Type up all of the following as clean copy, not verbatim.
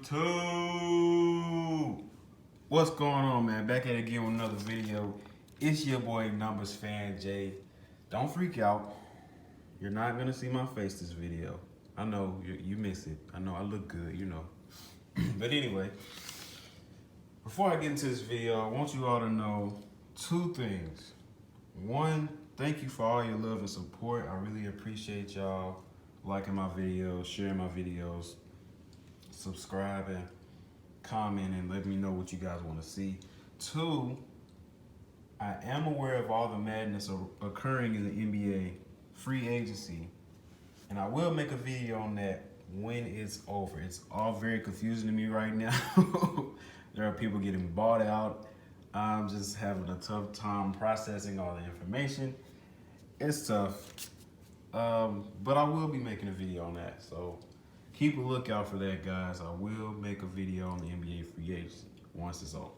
YouTube. What's going on, man? Back at it again with another video. It's your boy Numbers Fan Jay. Don't freak out. You're not gonna see my face this video. I know you miss it. I know I look good, you know. But anyway, before I get into this video, I want you all to know two things. One, thank you for all your love and support. I really appreciate y'all liking my videos, sharing my videos, subscribing, commenting, let me know what you guys want to see. Two, I am aware of all the madness occurring in the NBA free agency, and I will make a video on that when it's over. It's all very confusing to me right now. There are people getting bought out. I'm just having a tough time processing all the information. It's tough, but I will be making a video on that, so keep a lookout for that, guys. I will make a video on the NBA free agency once it's over.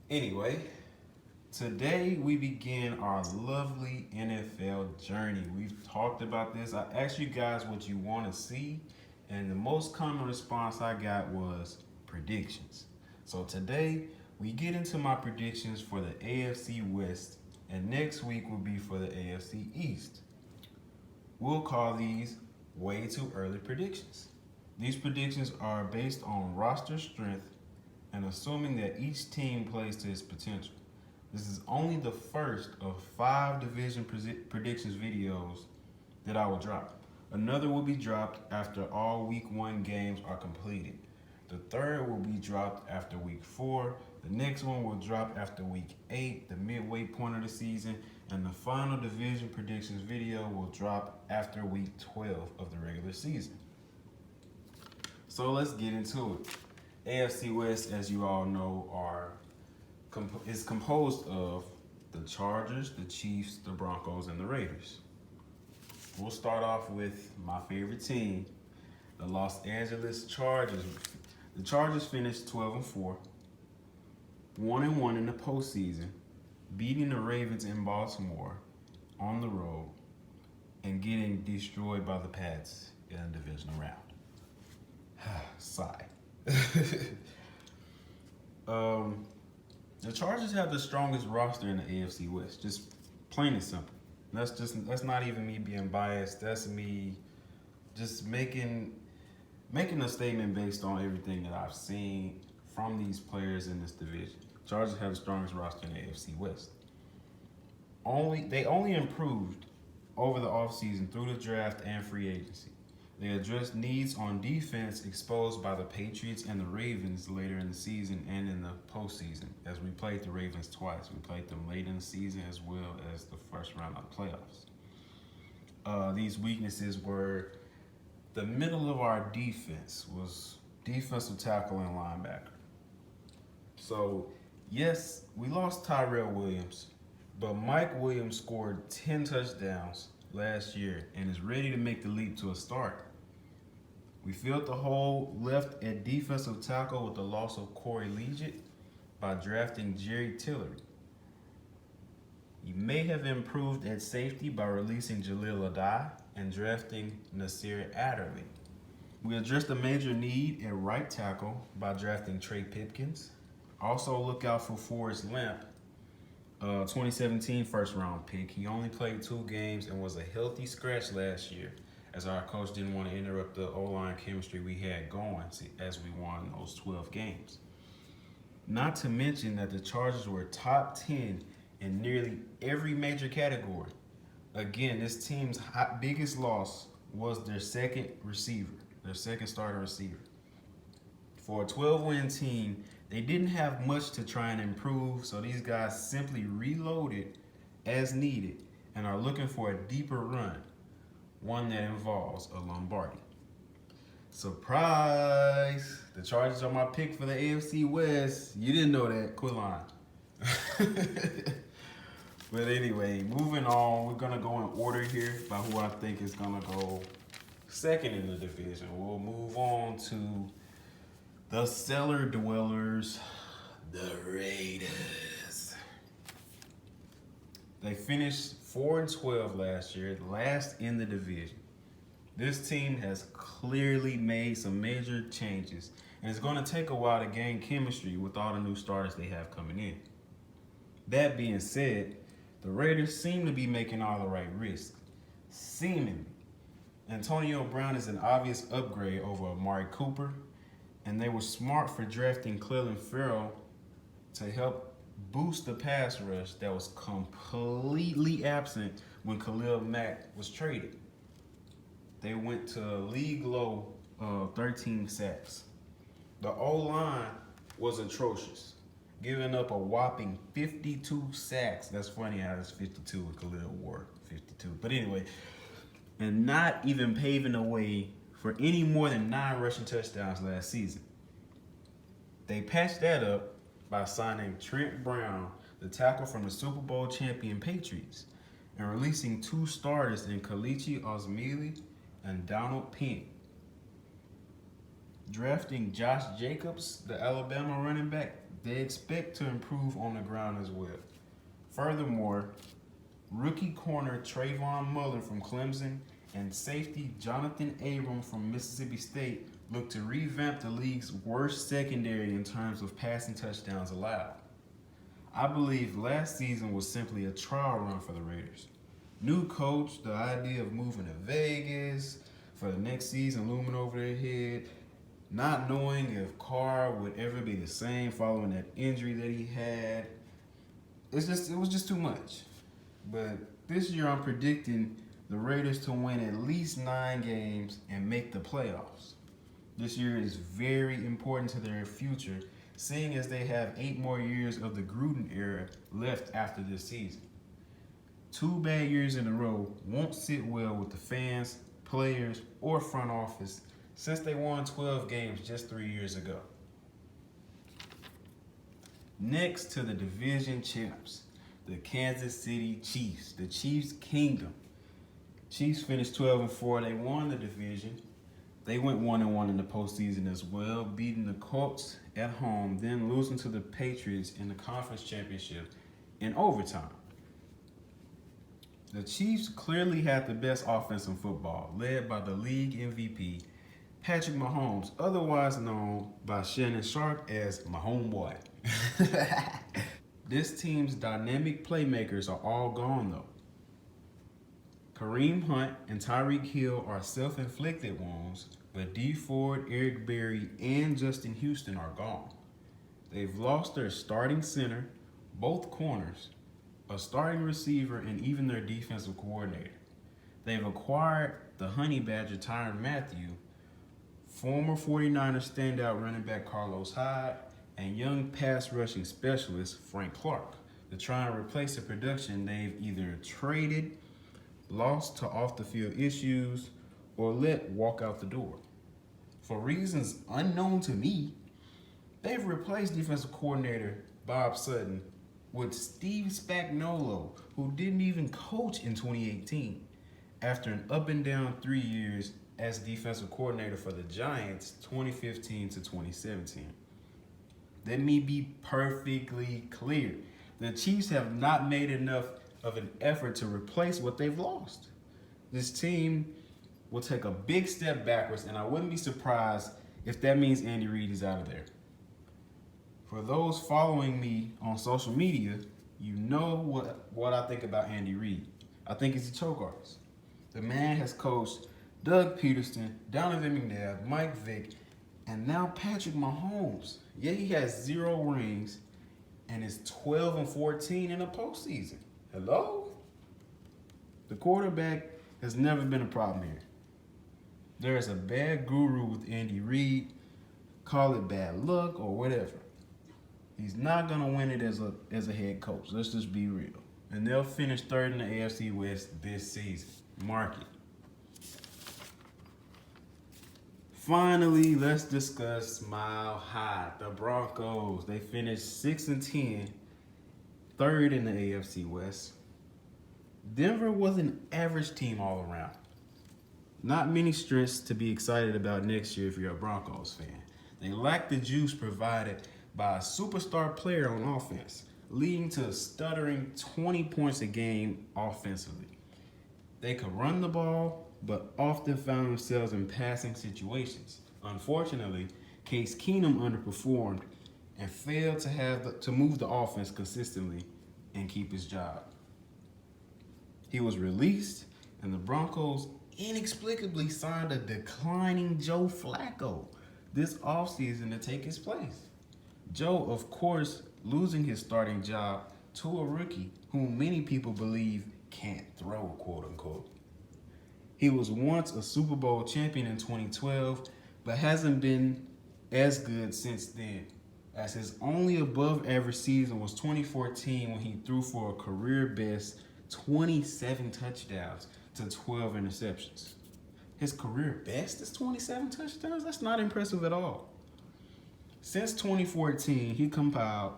Anyway, today we begin our lovely NFL journey. We've talked about this. I asked you guys what you want to see, and the most common response I got was predictions. So today we get into my predictions for the AFC West, and next week will be for the AFC East. We'll call these way too early predictions. These predictions are based on roster strength and assuming that each team plays to its potential. This is only the first of 5 division predictions videos that I will drop. Another will be dropped after all week 1 games are completed. The third will be dropped after week 4. The next one will drop after week 8, the midway point of the season, and the final division predictions video will drop after week 12 of the regular season. So let's get into it. AFC West, as you all know, is composed of the Chargers, the Chiefs, the Broncos, and the Raiders. We'll start off with my favorite team, the Los Angeles Chargers. The Chargers finished 12-4, 1-1 in the postseason, beating the Ravens in Baltimore on the road and getting destroyed by the Pats in a divisional round. Sigh. The Chargers have the strongest roster in the AFC West, just plain and simple. That's not even me being biased. That's me just making a statement based on everything that I've seen from these players in this division. Chargers have the strongest roster in the AFC West. They only improved over the offseason through the draft and free agency. They addressed needs on defense exposed by the Patriots and the Ravens later in the season and in the postseason, as we played the Ravens twice. We played them late in the season as well as the first round of the playoffs. These weaknesses were the middle of our defense was defensive tackle and linebacker. So, yes, we lost Tyrell Williams, but Mike Williams scored 10 touchdowns last year and is ready to make the leap to a start. We filled the hole left at defensive tackle with the loss of Corey Liuget by drafting Jerry Tillery. You may have improved at safety by releasing Jaleel Addae and drafting Nasir Adderley. We addressed a major need at right tackle by drafting Trey Pipkins. Also look out for Forrest Lamp, 2017 first round pick. He only played 2 games and was a healthy scratch last year, as our coach didn't want to interrupt the O-line chemistry we had going as we won those 12 games. Not to mention that the Chargers were top 10 in nearly every major category. Again, this team's biggest loss was their second starter receiver. For a 12-win team, they didn't have much to try and improve, so these guys simply reloaded as needed and are looking for a deeper run, one that involves a Lombardi. Surprise! The Chargers are my pick for the AFC West. You didn't know that. Quit lying. But anyway, moving on, we're going to go in order here by who I think is going to go second in the division. We'll move on to the cellar dwellers, the Raiders. They finished 4-12 last year, last in the division. This team has clearly made some major changes, and it's going to take a while to gain chemistry with all the new starters they have coming in. That being said, the Raiders seem to be making all the right risks. Seemingly. Antonio Brown is an obvious upgrade over Amari Cooper, and they were smart for drafting Clelin Ferrell to help boost the pass rush that was completely absent when Khalil Mack was traded. They went to a league low 13 sacks. The O-line was atrocious, giving up a whopping 52 sacks. That's funny how it's 52 and Khalil wore 52. But anyway, and not even paving the way for any more than 9 rushing touchdowns last season. They patched that up by signing Trent Brown, the tackle from the Super Bowl champion Patriots, and releasing 2 starters in Kelechi Osemele and Donald Penn. Drafting Josh Jacobs, the Alabama running back, they expect to improve on the ground as well. Furthermore, rookie corner Trayvon Mullen from Clemson and safety Jonathan Abram from Mississippi State look to revamp the league's worst secondary in terms of passing touchdowns allowed. I believe last season was simply a trial run for the Raiders. New coach, the idea of moving to Vegas for the next season looming over their head, not knowing if Carr would ever be the same following that injury that he had. It was just too much. But this year I'm predicting the Raiders to win at least 9 games and make the playoffs. This year is very important to their future, seeing as they have 8 more years of the Gruden era left after this season. 2 bad years in a row won't sit well with the fans, players, or front office since they won 12 games just 3 years ago. Next to the division champs, the Kansas City Chiefs, the Chiefs Kingdom. Chiefs finished 12-4. They won the division. They went 1-1 in the postseason as well, beating the Colts at home, then losing to the Patriots in the conference championship in overtime. The Chiefs clearly had the best offense in football, led by the league MVP, Patrick Mahomes, otherwise known by Shannon Sharpe as my homeboy. This team's dynamic playmakers are all gone though. Kareem Hunt and Tyreek Hill are self-inflicted wounds, but Dee Ford, Eric Berry, and Justin Houston are gone. They've lost their starting center, both corners, a starting receiver, and even their defensive coordinator. They've acquired the Honey Badger Tyrann Mathieu, former 49ers standout running back Carlos Hyde, and young pass rushing specialist Frank Clark to try and replace the production they've either traded, lost to off-the-field issues, or let walk out the door. For reasons unknown to me, they've replaced defensive coordinator Bob Sutton with Steve Spagnuolo, who didn't even coach in 2018 after an up-and-down 3 years as defensive coordinator for the Giants 2015 to 2017. Let me be perfectly clear. The Chiefs have not made enough of an effort to replace what they've lost. This team will take a big step backwards, and I wouldn't be surprised if that means Andy Reid is out of there. For those following me on social media, you know what I think about Andy Reid. I think he's a choke artist. The man has coached Doug Peterson, Donovan McNabb, Mike Vick, and now Patrick Mahomes. Yeah, he has 0 rings and is 12-14 in the postseason. Hello? The quarterback has never been a problem here. There is a bad guru with Andy Reid. Call it bad luck or whatever. He's not going to win it as a head coach. Let's just be real. And they'll finish 3rd in the AFC West this season. Mark it. Finally, let's discuss Mile High. The Broncos. They finished 6-10, 3rd in the AFC West. Denver was an average team all around. Not many strengths to be excited about next year if you're a Broncos fan. They lack the juice provided by a superstar player on offense, leading to a stuttering 20 points a game offensively. They could run the ball, but often found themselves in passing situations. Unfortunately, Case Keenum underperformed and failed to move the offense consistently and keep his job. He was released, and the Broncos inexplicably signed a declining Joe Flacco this offseason to take his place. Joe, of course, losing his starting job to a rookie whom many people believe can't throw, quote unquote. He was once a Super Bowl champion in 2012, but hasn't been as good since then, as his only above average season was 2014 when he threw for a career best 27 touchdowns to 12 interceptions. His career best is 27 touchdowns? That's not impressive at all. Since 2014, he compiled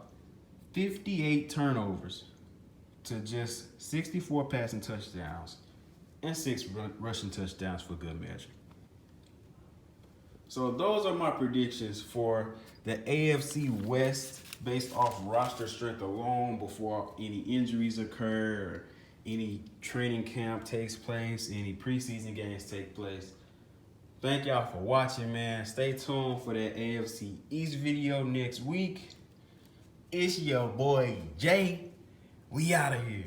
58 turnovers to just 64 passing touchdowns and 6 rushing touchdowns for good measure. So those are my predictions for the AFC West based off roster strength alone before any injuries occur or any training camp takes place, any preseason games take place. Thank y'all for watching, man. Stay tuned for that AFC East video next week. It's your boy Jay. We out of here.